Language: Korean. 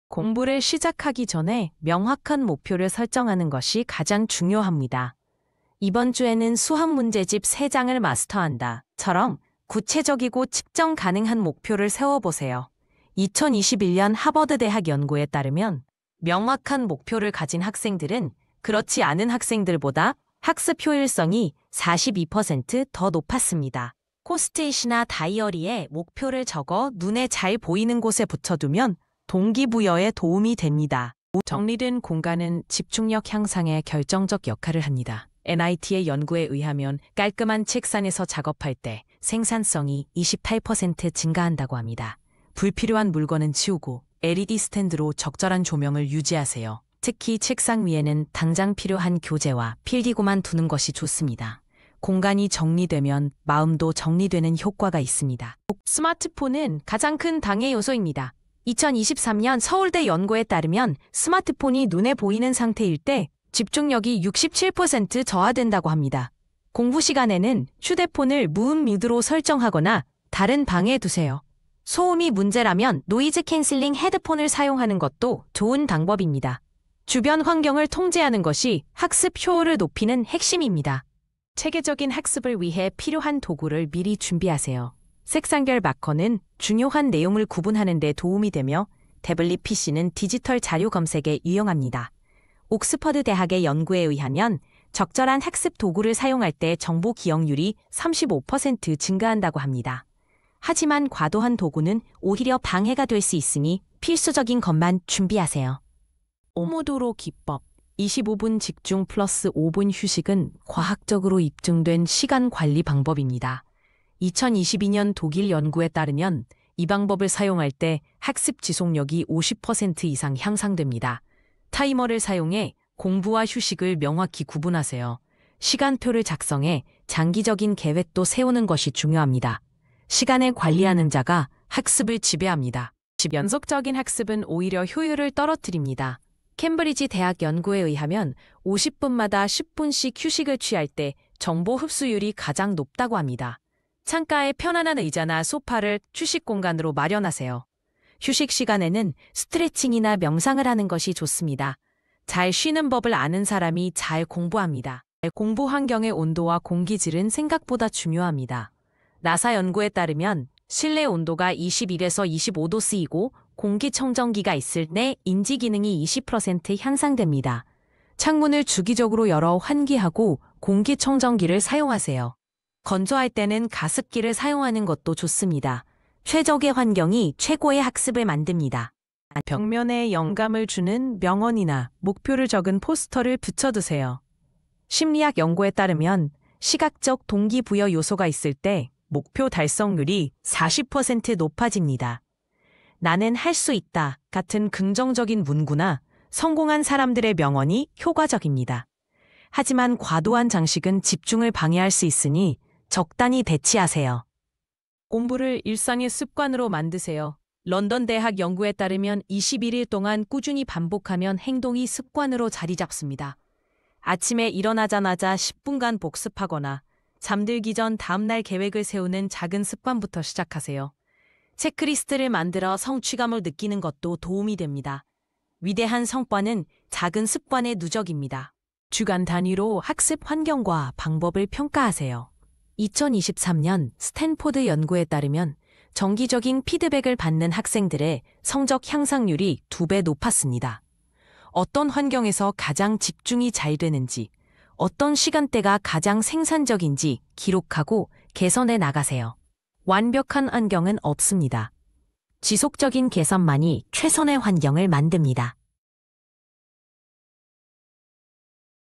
공부를 시작하기 전에 명확한 목표를 설정하는 것이 가장 중요합니다. 이번 주에는 수학 문제집 3장을 마스터한다.처럼 구체적이고 측정 가능한 목표를 세워보세요. 2021년 하버드 대학 연구에 따르면 명확한 목표를 가진 학생들은 그렇지 않은 학생들보다 학습 효율성이 42% 높았습니다. 포스트잇이나 다이어리에 목표를 적어 눈에 잘 보이는 곳에 붙여두면 동기부여에 도움이 됩니다. 정리된 공간은 집중력 향상에 결정적 역할을 합니다. MIT의 연구에 의하면 깔끔한 책상에서 작업할 때 생산성이 28% 증가한다고 합니다. 불필요한 물건은 치우고 LED 스탠드로 적절한 조명을 유지하세요. 특히 책상 위에는 당장 필요한 교재와 필기구만 두는 것이 좋습니다. 공간이 정리되면 마음도 정리되는 효과가 있습니다. 스마트폰은 가장 큰 방해 요소입니다. 2023년 서울대 연구에 따르면 스마트폰이 눈에 보이는 상태일 때 집중력이 67% 저하된다고 합니다. 공부 시간에는 휴대폰을 무음 모드로 설정하거나 다른 방에 두세요. 소음이 문제라면 노이즈 캔슬링 헤드폰을 사용하는 것도 좋은 방법입니다. 주변 환경을 통제하는 것이 학습 효율을 높이는 핵심입니다. 체계적인 학습을 위해 필요한 도구를 미리 준비하세요. 색상별 마커는 중요한 내용을 구분하는 데 도움이 되며 태블릿 PC는 디지털 자료 검색에 유용합니다. 옥스퍼드 대학의 연구에 의하면 적절한 학습 도구를 사용할 때 정보 기억률이 35% 증가한다고 합니다. 하지만 과도한 도구는 오히려 방해가 될 수 있으니 필수적인 것만 준비하세요. 오모도로 기법 25분 집중 플러스 5분 휴식은 과학적으로 입증된 시간 관리 방법입니다. 2022년 독일 연구에 따르면 이 방법을 사용할 때 학습 지속력이 50% 이상 향상됩니다. 타이머를 사용해 공부와 휴식을 명확히 구분하세요. 시간표를 작성해 장기적인 계획도 세우는 것이 중요합니다. 시간을 관리하는 자가 학습을 지배합니다. 연속적인 학습은 오히려 효율을 떨어뜨립니다. 캠브리지 대학 연구에 의하면 50분마다 10분씩 휴식을 취할 때 정보 흡수율이 가장 높다고 합니다. 창가에 편안한 의자나 소파를 휴식 공간으로 마련하세요. 휴식 시간에는 스트레칭이나 명상을 하는 것이 좋습니다. 잘 쉬는 법을 아는 사람이 잘 공부합니다. 공부 환경의 온도와 공기질은 생각보다 중요합니다. 나사 연구에 따르면 실내 온도가 21에서 25도 쓰이고 공기청정기가 있을 때 인지 기능이 20% 향상됩니다. 창문을 주기적으로 열어 환기하고 공기청정기를 사용하세요. 건조할 때는 가습기를 사용하는 것도 좋습니다. 최적의 환경이 최고의 학습을 만듭니다. 벽면에 영감을 주는 명언이나 목표를 적은 포스터를 붙여두세요. 심리학 연구에 따르면 시각적 동기부여 요소가 있을 때 목표 달성률이 40% 높아집니다. 나는 할 수 있다 같은 긍정적인 문구나 성공한 사람들의 명언이 효과적입니다. 하지만 과도한 장식은 집중을 방해할 수 있으니 적당히 대치하세요. 공부를 일상의 습관으로 만드세요. 런던 대학 연구에 따르면 21일 동안 꾸준히 반복하면 행동이 습관으로 자리 잡습니다. 아침에 일어나자마자 10분간 복습하거나 잠들기 전 다음날 계획을 세우는 작은 습관부터 시작하세요. 체크리스트를 만들어 성취감을 느끼는 것도 도움이 됩니다. 위대한 성과는 작은 습관의 누적입니다. 주간 단위로 학습 환경과 방법을 평가하세요. 2023년 스탠포드 연구에 따르면 정기적인 피드백을 받는 학생들의 성적 향상률이 2배 높았습니다. 어떤 환경에서 가장 집중이 잘 되는지, 어떤 시간대가 가장 생산적인지 기록하고 개선해 나가세요. 완벽한 환경은 없습니다. 지속적인 개선만이 최선의 환경을 만듭니다.